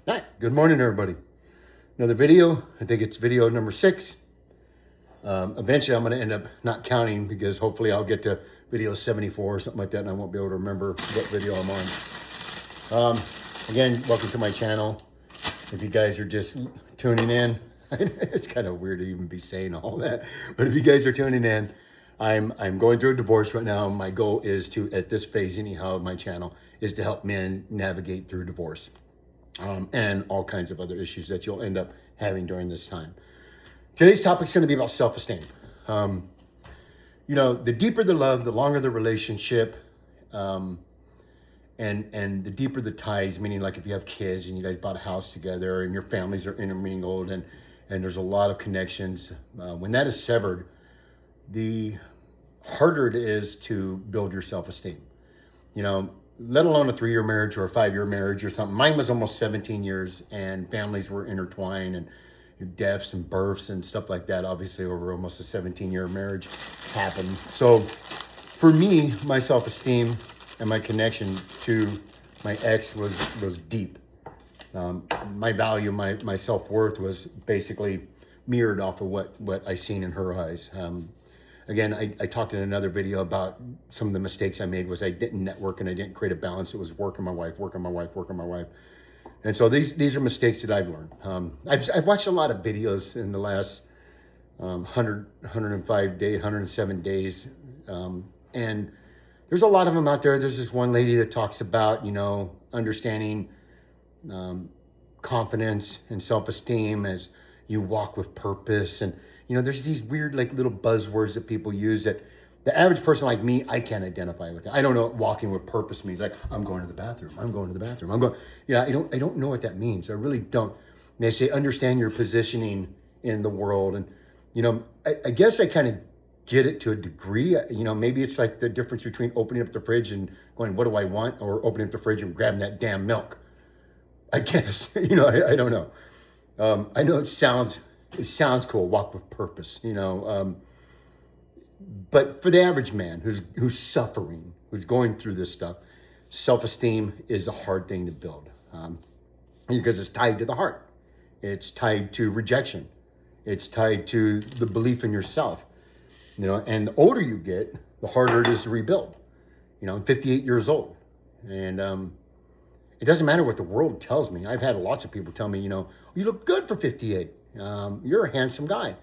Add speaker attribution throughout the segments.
Speaker 1: Hi, good morning, everybody. Another video. I think it's video number 6. Eventually, I'm going to end up not counting because hopefully I'll get to video 74 or something like that, and I won't be able to remember what video I'm on. Again, welcome to my channel. If you guys are just tuning in, it's kind of weird to even be saying all that, but if you guys are tuning in, I'm going through a divorce right now. My goal is to, at this phase anyhow of my channel, is to help men navigate through divorce. And all kinds of other issues that you'll end up having during this time. Today's topic is going to be about self-esteem. The deeper the love, the longer the relationship, and the deeper the ties, meaning like if you have kids and you guys bought a house together and your families are intermingled and there's a lot of connections, when that is severed, the harder it is to build your self-esteem. Let alone a 3-year marriage or a 5-year marriage or something. Mine was almost 17 years and families were intertwined and deaths and births and stuff like that. Obviously over almost a 17-year marriage happened. So for me, my self-esteem and my connection to my ex was deep. My value, my self-worth was basically mirrored off of what I seen in her eyes. Again, I talked in another video about some of the mistakes I made was I didn't network and I didn't create a balance. It was work on my wife, work on my wife, work on my wife. And so these are mistakes that I've learned. I've watched a lot of videos in the last 105 days, 107 days. And there's a lot of them out there. There's this one lady that talks about, understanding confidence and self-esteem as you walk with purpose. And there's these weird like little buzzwords that people use that the average person like me, I can't identify with. I don't know what walking with purpose means. Like, I'm going to the bathroom. I'm going to the bathroom. I don't know what that means. I really don't. And they say, understand your positioning in the world. And, I guess I kind of get it to a degree. Maybe it's like the difference between opening up the fridge and going, what do I want? Or opening up the fridge and grabbing that damn milk. I guess, I don't know. I know it sounds cool, walk with purpose, but for the average man who's suffering, who's going through this stuff, self-esteem is a hard thing to build because it's tied to the heart. It's tied to rejection. It's tied to the belief in yourself, and the older you get, the harder it is to rebuild. I'm 58 years old, and it doesn't matter what the world tells me. I've had lots of people tell me, you look good for 58. You're a handsome guy.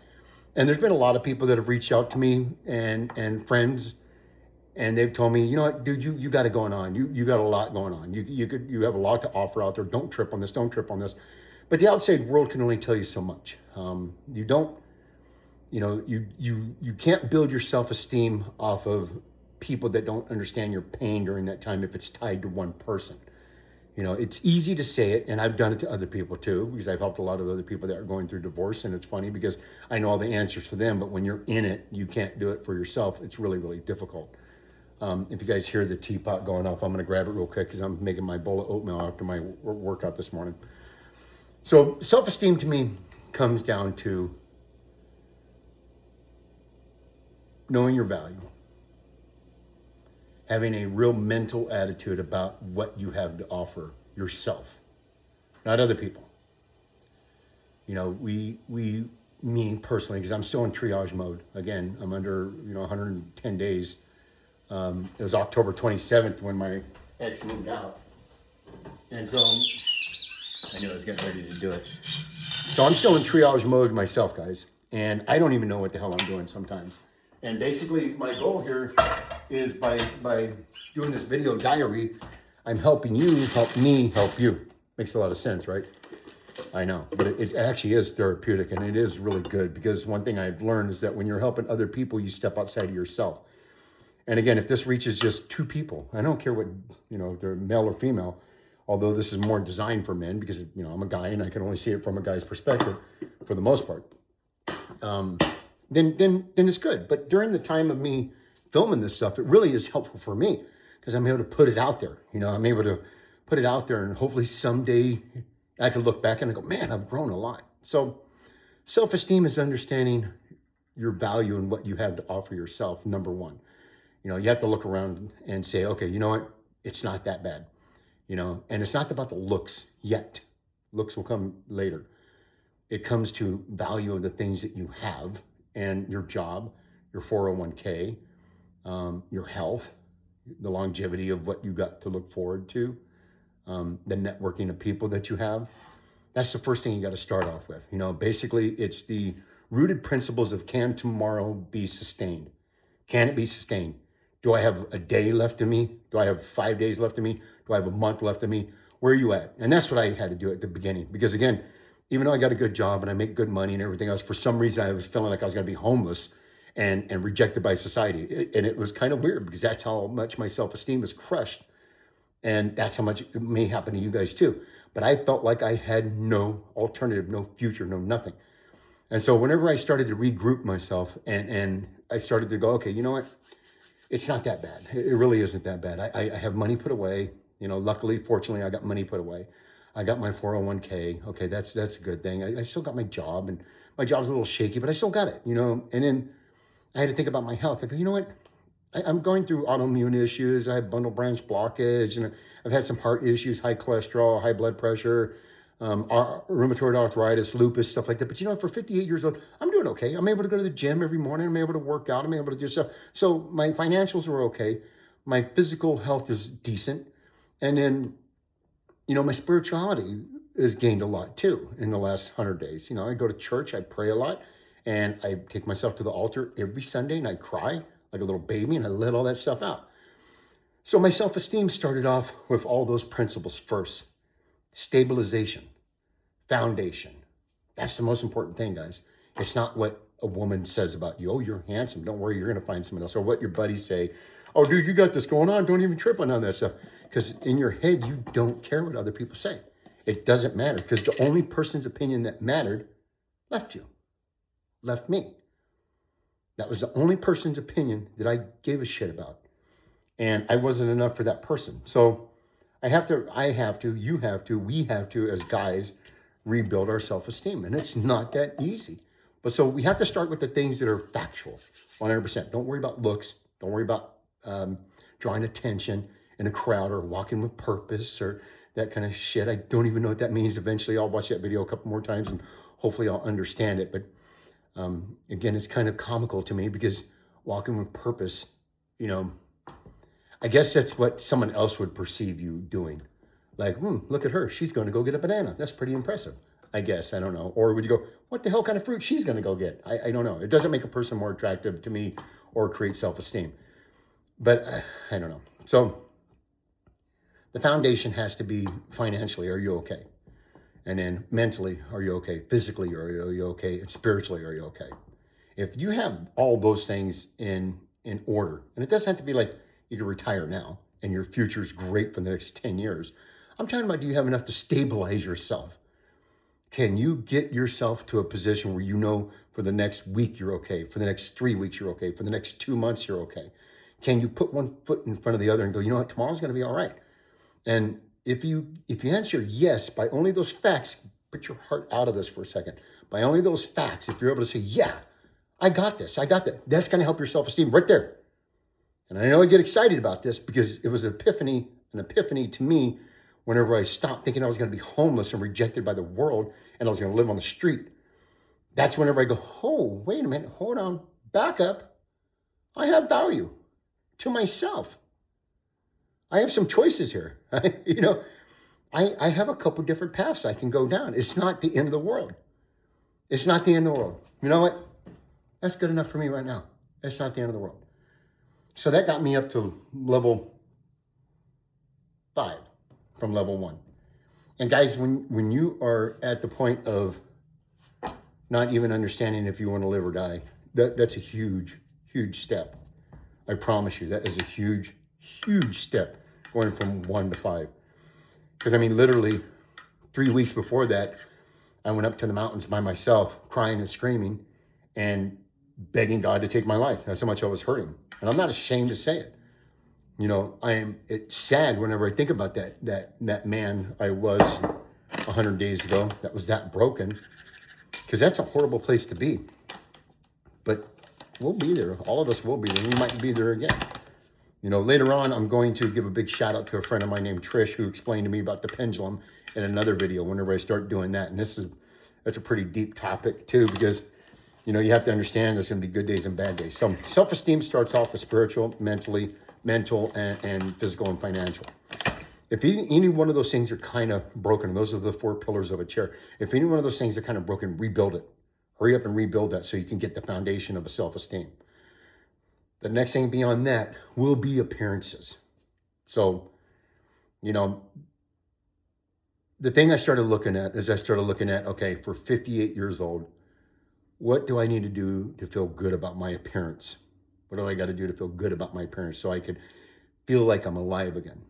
Speaker 1: And there's been a lot of people that have reached out to me and friends, and they've told me, you know what, dude, you got it going on. You got a lot going on. You have a lot to offer out there. Don't trip on this. Don't trip on this. But the outside world can only tell you so much. You don't, you can't build your self-esteem off of people that don't understand your pain during that time if it's tied to one person. It's easy to say it, and I've done it to other people too, because I've helped a lot of other people that are going through divorce, and it's funny because I know all the answers for them, but when you're in it, you can't do it for yourself. It's really, really difficult. If you guys hear the teapot going off, I'm going to grab it real quick because I'm making my bowl of oatmeal after my workout this morning. So self-esteem to me comes down to knowing your value, having a real mental attitude about what you have to offer yourself, not other people. Me personally, because I'm still in triage mode. Again, I'm under, 110 days. It was October 27th when my ex moved out. And so I knew I was getting ready to do it. So I'm still in triage mode myself, guys. And I don't even know what the hell I'm doing sometimes. And basically my goal here is by doing this video diary, I'm helping you help me help you. Makes a lot of sense, right? I know, but it actually is therapeutic, and it is really good, because one thing I've learned is that when you're helping other people, you step outside of yourself. And again, if this reaches just 2 people, I don't care what, if they're male or female, although this is more designed for men because, I'm a guy and I can only see it from a guy's perspective for the most part. Then it's good. But during the time of me filming this stuff, it really is helpful for me because I'm able to put it out there. I'm able to put it out there, and hopefully someday I can look back and I go, man, I've grown a lot. So self-esteem is understanding your value and what you have to offer yourself, number one. You have to look around and say, okay, you know what? It's not that bad, and it's not about the looks yet. Looks will come later. It comes to value of the things that you have and your job, your 401k, your health, the longevity of what you got to look forward to, the networking of people that you have. That's the first thing you got to start off with. Basically, it's the rooted principles of, can tomorrow be sustained? Can it be sustained? Do I have a day left of me? Do I have 5 days left of me? Do I have a month left of me? Where are you at? And that's what I had to do at the beginning. Because again, even though I got a good job and I make good money and everything else, for some reason I was feeling like I was going to be homeless and rejected by society. And it was kind of weird because that's how much my self-esteem was crushed. And that's how much it may happen to you guys too. But I felt like I had no alternative, no future, no nothing. And so whenever I started to regroup myself and I started to go, okay, you know what? It's not that bad. It really isn't that bad. I have money put away. Luckily, fortunately, I got money put away. I got my 401k. Okay, that's a good thing. I still got my job, and my job's a little shaky, but I still got it, And then I had to think about my health. I go, you know what? I'm going through autoimmune issues. I have bundle branch blockage, and I've had some heart issues, high cholesterol, high blood pressure, rheumatoid arthritis, lupus, stuff like that. But for 58 years old, I'm doing okay. I'm able to go to the gym every morning. I'm able to work out. I'm able to do stuff. So my financials are okay. My physical health is decent. And then, my spirituality has gained a lot too in the last 100 days. I go to church, I pray a lot, and I take myself to the altar every Sunday and I cry like a little baby and I let all that stuff out. So my self-esteem started off with all those principles first. Stabilization, foundation. That's the most important thing, guys. It's not what a woman says about you. Oh, you're handsome. Don't worry, you're going to find someone else. Or what your buddies say. Oh, dude, you got this going on. Don't even trip on none of that stuff. Because in your head, you don't care what other people say. It doesn't matter. Because the only person's opinion that mattered left you, left me. That was the only person's opinion that I gave a shit about. And I wasn't enough for that person. So I have to, you have to, we have to, as guys, rebuild our self-esteem. And it's not that easy. But so we have to start with the things that are factual, 100%. Don't worry about looks. Don't worry about drawing attention in a crowd or walking with purpose or that kind of shit. I don't even know what that means. Eventually, I'll watch that video a couple more times and hopefully I'll understand it. But again, it's kind of comical to me because walking with purpose, I guess that's what someone else would perceive you doing. Like, look at her. She's going to go get a banana. That's pretty impressive, I guess. I don't know. Or would you go, what the hell kind of fruit she's going to go get? I don't know. It doesn't make a person more attractive to me or create self-esteem. But I don't know. So the foundation has to be financially, are you okay? And then mentally, are you okay? Physically, are you okay? And spiritually, are you okay? If you have all those things in order, and it doesn't have to be like you can retire now and your future's great for the next 10 years. I'm talking about, do you have enough to stabilize yourself? Can you get yourself to a position where for the next week you're okay, for the next 3 weeks you're okay, for the next 2 months you're okay? Can you put one foot in front of the other and go, you know what, tomorrow's going to be all right? And if you answer yes by only those facts, put your heart out of this for a second. By only those facts, if you're able to say, yeah, I got this, I got that, that's going to help your self-esteem right there. And I know I get excited about this because it was an epiphany to me whenever I stopped thinking I was going to be homeless and rejected by the world and I was going to live on the street. That's whenever I go, oh, wait a minute, hold on, back up. I have value to myself. I have some choices here. I have a couple different paths I can go down. It's not the end of the world. It's not the end of the world. You know what? That's good enough for me right now. It's not the end of the world. So that got me up to level 5 from level 1. And guys, when you are at the point of not even understanding if you want to live or die, that's a huge, huge step. I promise you, that is a huge, huge step going from 1 to 5. Because literally 3 weeks before that, I went up to the mountains by myself, crying and screaming and begging God to take my life. That's how much I was hurting. And I'm not ashamed to say it. It's sad whenever I think about that man I was 100 days ago that was that broken, because that's a horrible place to be. But we'll be there. All of us will be there. We might be there again. Later on, I'm going to give a big shout out to a friend of mine named Trish who explained to me about the pendulum in another video whenever I start doing that. And that's a pretty deep topic too, because you have to understand there's going to be good days and bad days. So self-esteem starts off with spiritual, mental, and physical and financial. If any one of those things are kind of broken, and those are the 4 pillars of a chair. If any one of those things are kind of broken, rebuild it. Hurry up and rebuild that so you can get the foundation of a self-esteem. The next thing beyond that will be appearances. So, the thing I started looking at is okay, for 58 years old, what do I need to do to feel good about my appearance? What do I got to do to feel good about my appearance so I could feel like I'm alive again?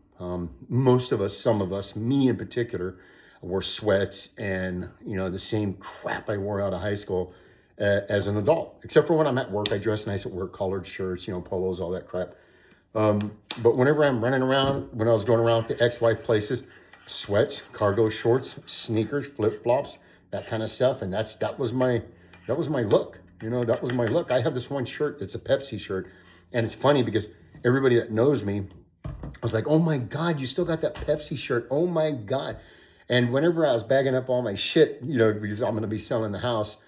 Speaker 1: Most of us, some of us, me in particular, wore sweats and, the same crap I wore out of high school as an adult. Except for when I'm at work, I dress nice at work, collared shirts, polos, all that crap. But whenever I'm running around, when I was going around with the ex-wife places, sweats, cargo shorts, sneakers, flip-flops, that kind of stuff. And that was my look. That was my look. I have this one shirt that's a Pepsi shirt. And it's funny because everybody that knows me, I was like, oh my God, you still got that Pepsi shirt. Oh my God. And whenever I was bagging up all my shit, because I'm going to be selling the house,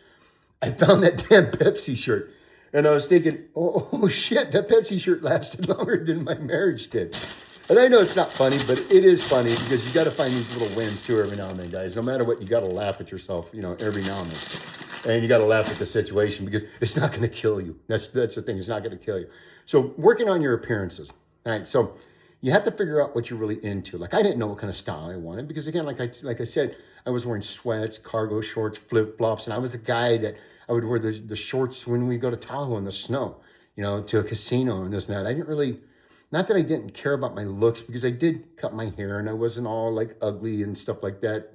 Speaker 1: I found that damn Pepsi shirt. And I was thinking, oh shit, that Pepsi shirt lasted longer than my marriage did. And I know it's not funny, but it is funny because you got to find these little wins too every now and then, guys. No matter what, you got to laugh at yourself, every now and then. And you got to laugh at the situation because it's not going to kill you. That's the thing. It's not going to kill you. So working on your appearances. All right. So you have to figure out what you're really into. Like I didn't know what kind of style I wanted because again, like I said, I was wearing sweats, cargo shorts, flip flops, and I was the guy that I would wear the shorts when we go to Tahoe in the snow, to a casino and this and that. I didn't really, not that I didn't care about my looks because I did cut my hair and I wasn't all like ugly and stuff like that,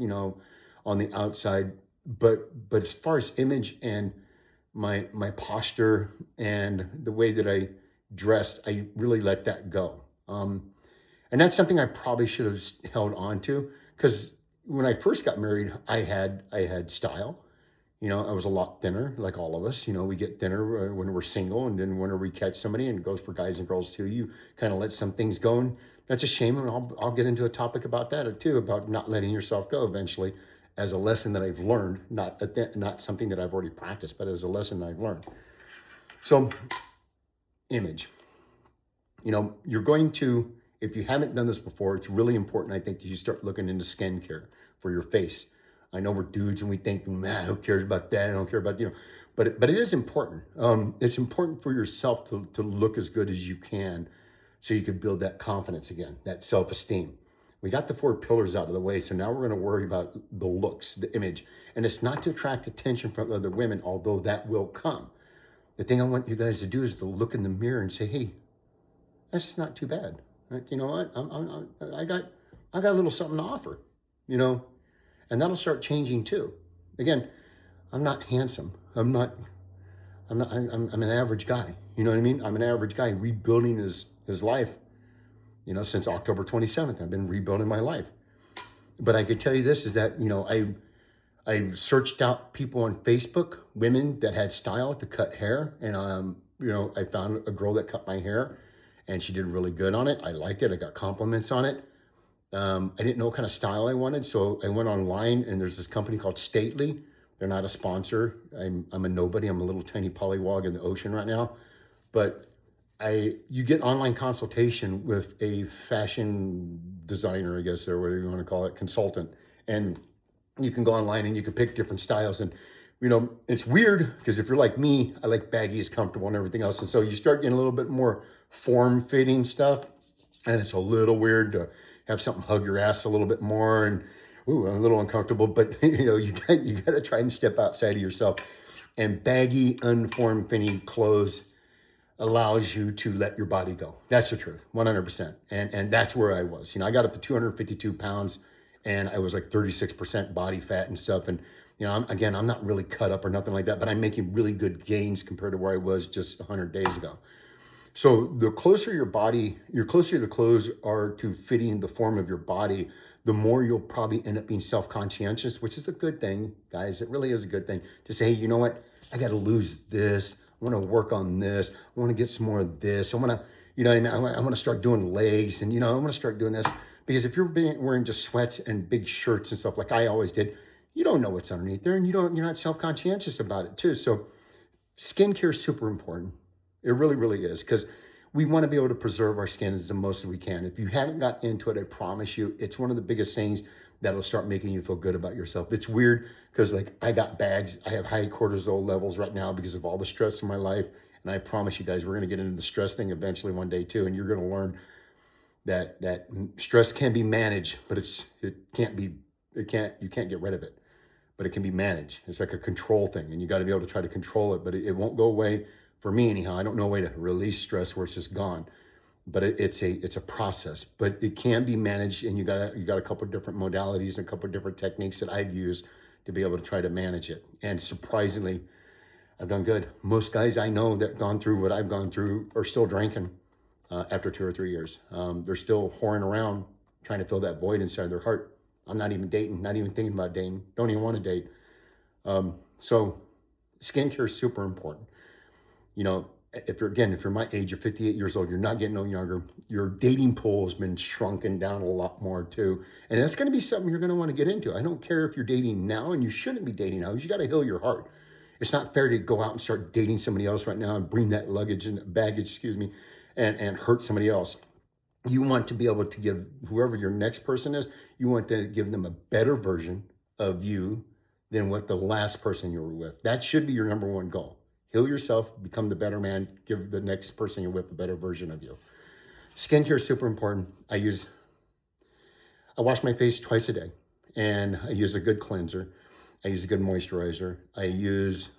Speaker 1: on the outside. But as far as image and my posture and the way that I dressed, I really let that go. And that's something I probably should have held on to because when I first got married, I had style. I was a lot thinner, like all of us. We get thinner when we're single, and then whenever we catch somebody, and it goes for guys and girls too, you kind of let some things go, and that's a shame. And I'll get into a topic about that too, about not letting yourself go eventually, as a lesson that I've learned, not something that I've already practiced, but as a lesson I've learned. So, image. You're going to, if you haven't done this before, it's really important, I think, that you start looking into skincare for your face. I know we're dudes and we think, man, who cares about that? I don't care about, but it is important. It's important for yourself to look as good as you can so you can build that confidence again, that self-esteem. We got the 4 pillars out of the way, so now we're going to worry about the looks, the image. And it's not to attract attention from other women, although that will come. The thing I want you guys to do is to look in the mirror and say, hey, that's not too bad. You know what? I got a little something to offer, and that'll start changing too. Again, I'm not handsome. I'm an average guy. You know what I mean? I'm an average guy rebuilding his life. Since October 27th, I've been rebuilding my life. But I could tell you this is that, I searched out people on Facebook, women that had style to cut hair. And, I found a girl that cut my hair and she did really good on it. I liked it. I got compliments on it. I didn't know what kind of style I wanted. So I went online and there's this company called Stately. They're not a sponsor. I'm a nobody. I'm a little tiny pollywog in the ocean right now. But you get online consultation with a fashion designer, I guess, or whatever you want to call it, consultant. And you can go online and you can pick different styles. And, it's weird because if you're like me, I like baggy is comfortable and everything else. And so you start getting a little bit more form-fitting stuff. And it's a little weird to have something hug your ass a little bit more. And, ooh, I'm a little uncomfortable. But, you got to try and step outside of yourself. And baggy, unform-fitting clothes allows you to let your body go. That's the truth, 100%. And that's where I was. I got up to 252 pounds and I was like 36% body fat and stuff. And, I'm not really cut up or nothing like that, but I'm making really good gains compared to where I was just 100 days ago. So the closer the clothes are to fitting the form of your body, the more you'll probably end up being self-conscientious, which is a good thing, guys. It really is a good thing to say, hey, you know what? I got to lose this. I want to work on this. I want to get some more of this. I want to, You know, and I want to start doing legs, and I want to start doing this because if wearing just sweats and big shirts and stuff like I always did, you don't know what's underneath there, and you're not self conscientious about it too. So skincare is super important. It really, really is, because we want to be able to preserve our skin as the most as we can. If you haven't got into it, I promise you, it's one of the biggest things that'll start making you feel good about yourself. It's weird because, like, I got bags. I have high cortisol levels right now because of all the stress in my life. And I promise you guys, we're going to get into the stress thing eventually one day too. And you're going to learn that stress can be managed, but you can't get rid of it, but it can be managed. It's like a control thing, and you got to be able to try to control it, but it won't go away for me anyhow. I don't know a way to release stress where it's just gone, but it's a process, but it can be managed, and you got a couple of different modalities and a couple of different techniques that I've used to be able to try to manage it. And surprisingly, I've done good. Most guys I know that gone through what I've gone through are still drinking after 2 or 3 years. They're still whoring around trying to fill that void inside their heart. I'm not even dating, not even thinking about dating, don't even want to date. So skincare is super important. You know, if you're my age, you're 58 years old, you're not getting no younger, your dating pool has been shrunken down a lot more too. And that's going to be something you're going to want to get into. I don't care if you're dating now, and you shouldn't be dating now, because you got to heal your heart. It's not fair to go out and start dating somebody else right now and bring that luggage and baggage, excuse me, and hurt somebody else. You want to be able to give whoever your next person is, you want to give them a better version of you than what the last person you were with. That should be your number one goal. Heal yourself, become the better man, give the next person you're with a better version of you. Skincare is super important. I wash my face twice a day, and I use a good cleanser. I use a good moisturizer. I use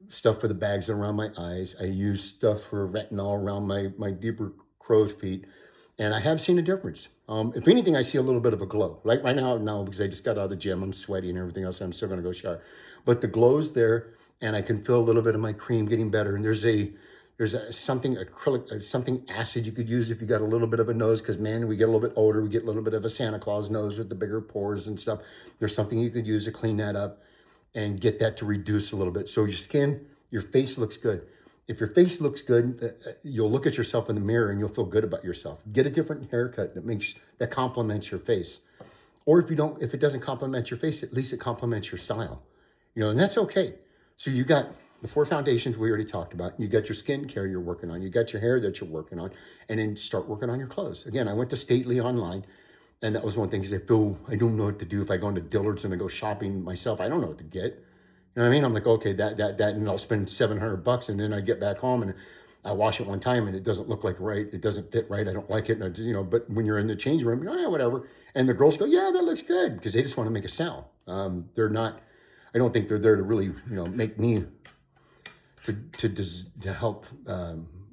Speaker 1: stuff for the bags around my eyes. I use stuff for retinol around my deeper crow's feet. And I have seen a difference. If anything, I see a little bit of a glow. Like right now, no, because I just got out of the gym. I'm sweaty and everything else. I'm still going to go shower. But the glow's there, and I can feel a little bit of my cream getting better. And there's something acrylic, something acid you could use if you got a little bit of a nose, because man, we get a little bit older, we get a little bit of a Santa Claus nose with the bigger pores and stuff. There's something you could use to clean that up and get that to reduce a little bit. So your skin, your face looks good. If your face looks good, you'll look at yourself in the mirror and you'll feel good about yourself. Get a different haircut that complements your face. Or if it doesn't complement your face, at least it complements your style. And that's okay. So you got the 4 foundations we already talked about. You got your skincare you're working on. You got your hair that you're working on, and then start working on your clothes. Again, I went to Stately online, and that was one thing, because I don't know what to do if I go into Dillard's and I go shopping myself. I don't know what to get. You know what I mean? I'm like, okay, that, and I'll spend $700, and then I get back home and I wash it one time and it doesn't look like right. It doesn't fit right. I don't like it. And but when you're in the change room, yeah, whatever. And the girls go, yeah, that looks good, because they just want to make a sound. They're not, I don't think they're there to really, make me to help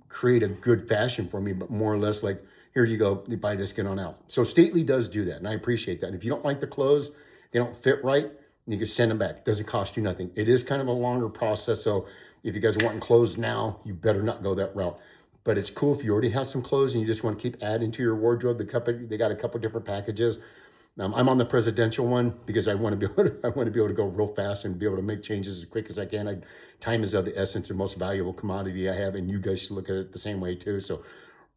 Speaker 1: create a good fashion for me, but more or less like, here you go, you buy this, get on out. So Stately does do that, and I appreciate that. And if you don't like the clothes, they don't fit right, you can send them back. It doesn't cost you nothing. It is kind of a longer process, so if you guys are wanting clothes now, you better not go that route. But it's cool if you already have some clothes and you just want to keep adding to your wardrobe. They got a couple different packages. I'm on the presidential one because I want to be able to go real fast and be able to make changes as quick as I can. Time is of the essence, the most valuable commodity I have, and you guys should look at it the same way too. So,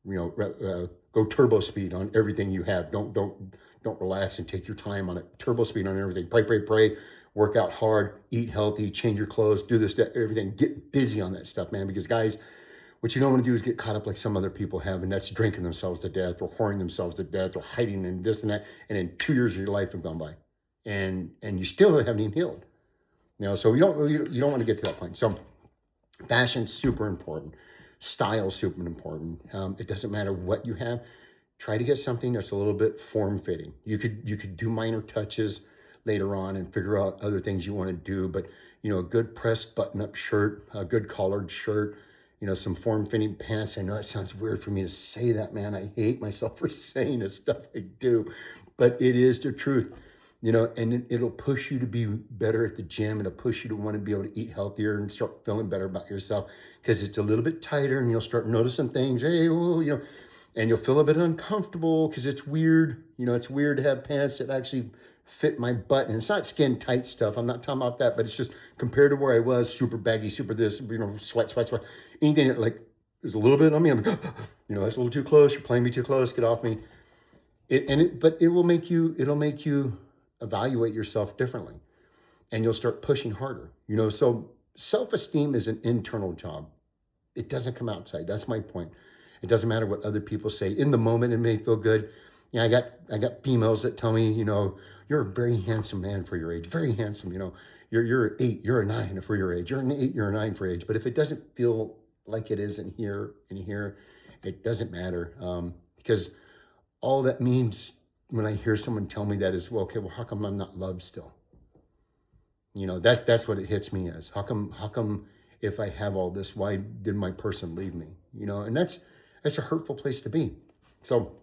Speaker 1: go turbo speed on everything you have. Don't relax and take your time on it. Turbo speed on everything. Pray. Work out hard. Eat healthy. Change your clothes. Do this, that, everything. Get busy on that stuff, man. Because guys, what you don't want to do is get caught up like some other people have, and that's drinking themselves to death, or whoring themselves to death, or hiding and this and that. And then 2 years of your life have gone by, and you still haven't even healed. So you don't want to get to that point. So fashion's super important. Style's super important. It doesn't matter what you have. Try to get something that's a little bit form-fitting. You could do minor touches later on and figure out other things you want to do. But, a good pressed button-up shirt, a good collared shirt, some form-fitting pants. I know it sounds weird for me to say that, man. I hate myself for saying the stuff I do, but it is the truth. And it'll push you to be better at the gym. It'll push you to want to be able to eat healthier and start feeling better about yourself, because it's a little bit tighter, and you'll start noticing things. Hey, and you'll feel a bit uncomfortable because it's weird. It's weird to have pants that actually fit my butt. And it's not skin tight stuff. I'm not talking about that, but it's just compared to where I was, super baggy, super this, sweat. Anything that, like, there's a little bit on me. I'm like, that's a little too close. You're playing me too close. Get off me. But it will make you, it'll make you evaluate yourself differently, and you'll start pushing harder. So self-esteem is an internal job. It doesn't come outside. That's my point. It doesn't matter what other people say. In the moment, it may feel good. Yeah, I got females that tell me, you're a very handsome man for your age. Very handsome. You're an 8, you're a 9 for your age. You're an 8, you're a 9 for age. But if it doesn't feel like it is in here, it doesn't matter. Because all that means when I hear someone tell me that is, well, okay, well, how come I'm not loved still? That's what it hits me as. How come if I have all this, why did my person leave me? And that's a hurtful place to be. So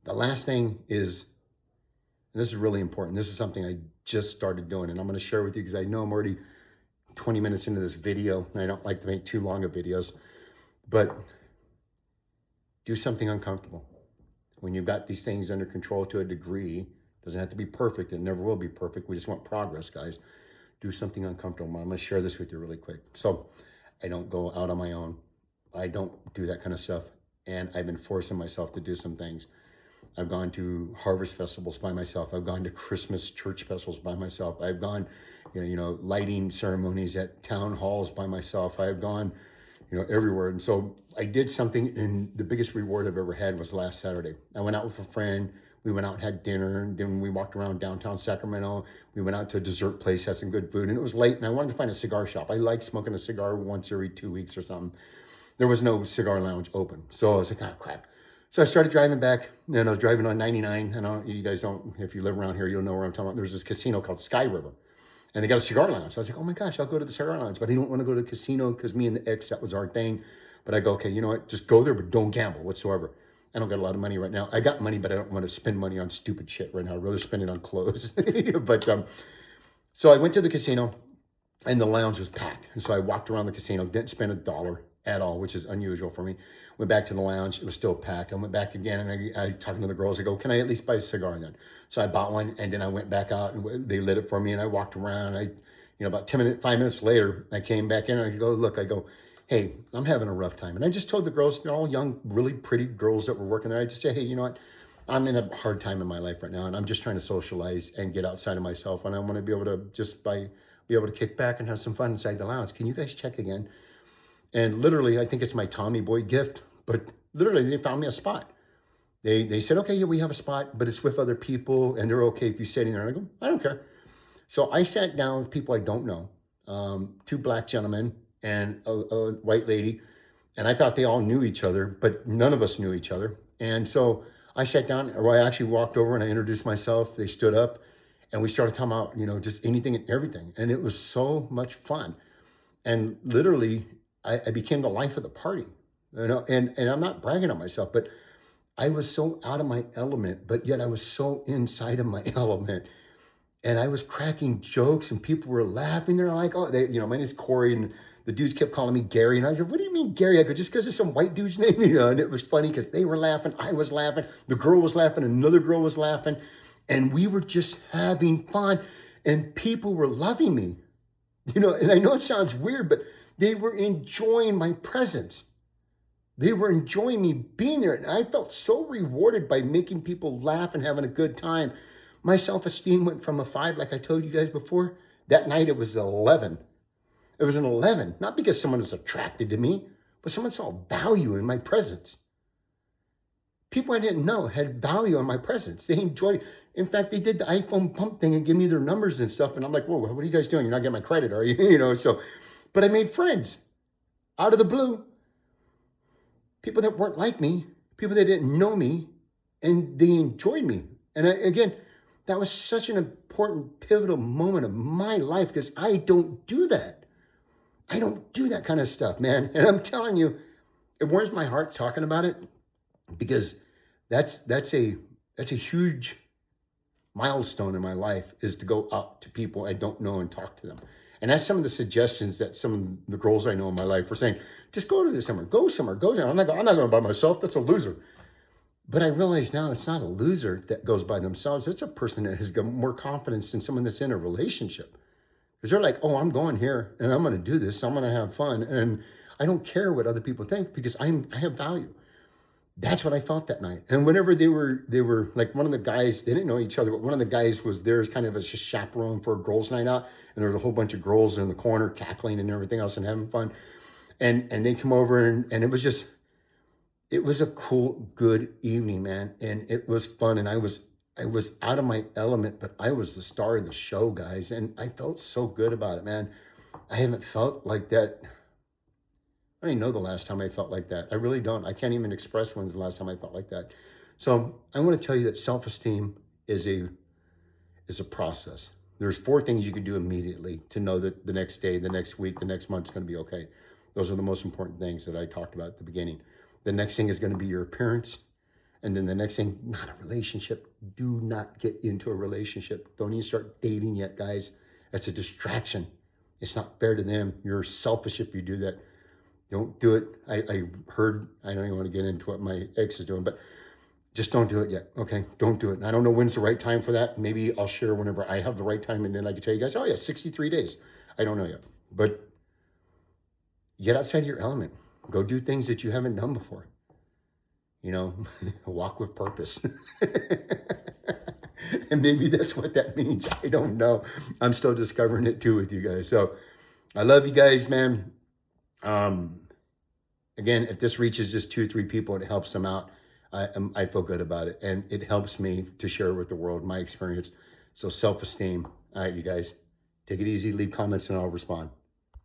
Speaker 1: the last thing is, and this is really important. This is something I just started doing, and I'm going to share with you because I know I'm already 20 minutes into this video, and I don't like to make too long of videos, but do something uncomfortable. When you've got these things under control to a degree, doesn't have to be perfect. It never will be perfect. We just want progress, guys. Do something uncomfortable. I'm going to share this with you really quick. So I don't go out on my own. I don't do that kind of stuff. And I've been forcing myself to do some things. I've gone to harvest festivals by myself. I've gone to Christmas church festivals by myself. I've gone, lighting ceremonies at town halls by myself. I've gone, everywhere. And so I did something, and the biggest reward I've ever had was last Saturday. I went out with a friend. We went out and had dinner, and then we walked around downtown Sacramento. We went out to a dessert place, had some good food, and it was late, and I wanted to find a cigar shop. I like smoking a cigar once every 2 weeks or something. There was no cigar lounge open. So I was like, oh, crap. So I started driving back, and I was driving on 99. And you guys don't, if you live around here, you'll know where I'm talking about. There's this casino called Sky River, and they got a cigar lounge. So I was like, oh my gosh, I'll go to the cigar lounge. But I didn't want to go to the casino because me and the ex, that was our thing. But I go, okay, you know what? Just go there, but don't gamble whatsoever. I don't got a lot of money right now. I got money, but I don't want to spend money on stupid shit right now. I'd rather spend it on clothes. But so I went to the casino, and the lounge was packed. And so I walked around the casino, didn't spend $1 at all, which is unusual for me. Went back to the lounge. It was still packed. I went back again, and I talking to the girls. I go, can I at least buy a cigar then? So I bought one, and then I went back out, and they lit it for me, and I walked around. About 5 minutes later, I came back in, and I go, look, hey, I'm having a rough time. And I just told the girls, they're all young, really pretty girls that were working there. I just say, hey, you know what? I'm in a hard time in my life right now, and I'm just trying to socialize and get outside of myself. And I want to be able to be able to kick back and have some fun inside the lounge. Can you guys check again? And literally, I think it's my Tommy Boy gift, but literally they found me a spot. They said, okay, yeah, we have a spot, but it's with other people, and they're okay if you sit in there. And I go, I don't care. So I sat down with people I don't know, 2 black gentlemen and a white lady, and I thought they all knew each other, but none of us knew each other. And so I sat down, or I actually walked over and I introduced myself. They stood up, and we started talking about, just anything and everything. And it was so much fun. And literally, I became the life of the party, and I'm not bragging on myself, but I was so out of my element, but yet I was so inside of my element. And I was cracking jokes, and people were laughing. They're like, oh, my name's Corey, and the dudes kept calling me Gary. And I said, what do you mean, Gary? I go, just because it's some white dude's name, and it was funny because they were laughing. I was laughing. The girl was laughing. Another girl was laughing. And we were just having fun, and people were loving me, and I know it sounds weird, but they were enjoying my presence. They were enjoying me being there. And I felt so rewarded by making people laugh and having a good time. My self-esteem went from a 5, like I told you guys before. That night it was 11. It was an 11, not because someone was attracted to me, but someone saw value in my presence. People I didn't know had value in my presence. They enjoyed it. In fact, they did the iPhone pump thing and give me their numbers and stuff. And I'm like, whoa, what are you guys doing? You're not getting my credit, are you? But I made friends out of the blue. People that weren't like me, people that didn't know me, and they enjoyed me. And again, that was such an important, pivotal moment of my life because I don't do that. I don't do that kind of stuff, man. And I'm telling you, it warms my heart talking about it because that's a huge milestone in my life, is to go up to people I don't know and talk to them. And that's some of the suggestions that some of the girls I know in my life were saying, just go to this somewhere, go somewhere, go there. I'm not going by myself. That's a loser. But I realize now it's not a loser that goes by themselves. It's a person that has got more confidence than someone that's in a relationship. Because they're like, oh, I'm going here and I'm going to do this. I'm going to have fun. And I don't care what other people think because I have value. That's what I felt that night. And whenever they were like one of the guys, they didn't know each other, but one of the guys was there as kind of a chaperone for a girls' night out. And there was a whole bunch of girls in the corner cackling and everything else and having fun. And they come over and it was a cool, good evening, man. And it was fun. And I was out of my element, but I was the star of the show, guys. And I felt so good about it, man. I haven't felt like that. I don't even know the last time I felt like that. I really don't. I can't even express when's the last time I felt like that. So I want to tell you that self-esteem is a process. There's four things you can do immediately to know that the next day, the next week, the next month is going to be okay. Those are the most important things that I talked about at the beginning. The next thing is going to be your appearance. And then the next thing, not a relationship. Do not get into a relationship. Don't even start dating yet, guys. That's a distraction. It's not fair to them. You're selfish if you do that. Don't do it. I heard, I don't even want to get into what my ex is doing, but just don't do it yet. Okay. Don't do it. And I don't know when's the right time for that. Maybe I'll share whenever I have the right time and then I can tell you guys, oh yeah, 63 days. I don't know yet. But get outside of your element. Go do things that you haven't done before. You know, walk with purpose. And maybe that's what that means. I don't know. I'm still discovering it too with you guys. So I love you guys, man. Um, Again, if this reaches just 2 or 3 people, it helps them out. I feel good about it, and it helps me to share with the world my experience. So self-esteem. All right, you guys, take it easy. Leave comments, and I'll respond.